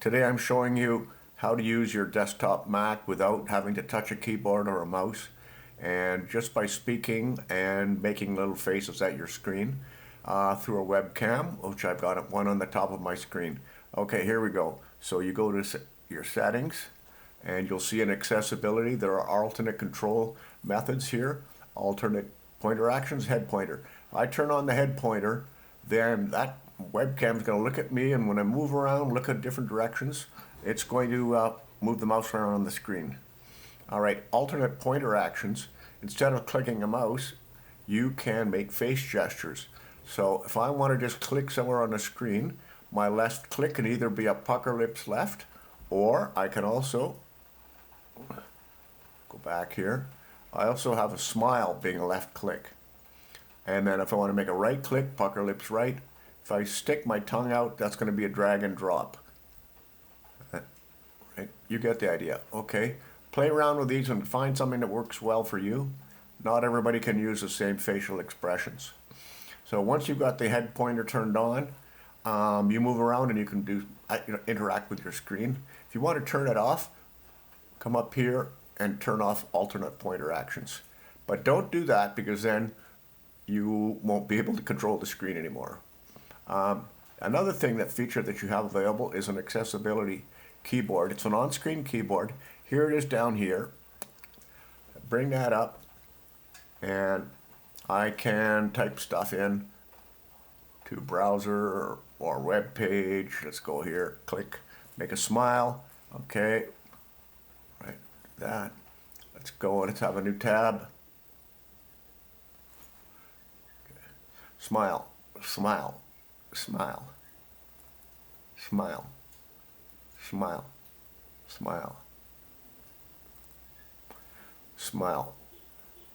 Today I'm showing you how to use your desktop Mac without having to touch a keyboard or a mouse, and just by speaking and making little faces at your screen through a webcam, which I've got one on the top of my screen. Okay, here we go. So you go to your settings and you'll see in accessibility there are alternate control methods here. Alternate pointer actions, head pointer. I turn on the head pointer, then that webcam is going to look at me, and when I move around, look at different directions, it's going to move the mouse around on the screen. All right, alternate pointer actions. Instead of clicking a mouse, you can make face gestures. So if I want to just click somewhere on the screen, my left click can either be a pucker lips left, or I can also go back here. I also have a smile being a left click. And then if I want to make a right click, pucker lips right. If I stick my tongue out, that's going to be a drag and drop. Right? You get the idea. Okay. Play around with these and find something that works well for you. Not everybody can use the same facial expressions. So once you've got the head pointer turned on, you move around and you can interact with your screen. If you want to turn it off, come up here and turn off alternate pointer actions. But don't do that, because then you won't be able to control the screen anymore. Another feature that you have available is an accessibility keyboard. It's an on-screen keyboard. Here it is down here. Bring that up and I can type stuff in to browser or web page. Let's go here, click, make a smile. Okay, right, that. Let's go, let's have a new tab. Okay. Smile, smile, smile, smile, smile, smile, smile.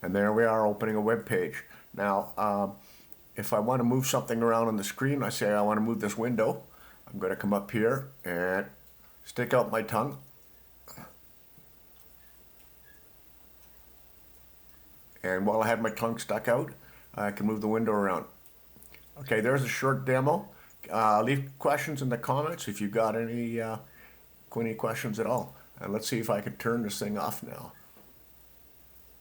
And there we are, opening a web page. Now, if I want to move something around on the screen, I say I want to move this window. I'm going to come up here and stick out my tongue. And while I have my tongue stuck out, I can move the window around. Okay, there's a short demo. Leave questions in the comments if you've got any questions at all. And let's see if I can turn this thing off now.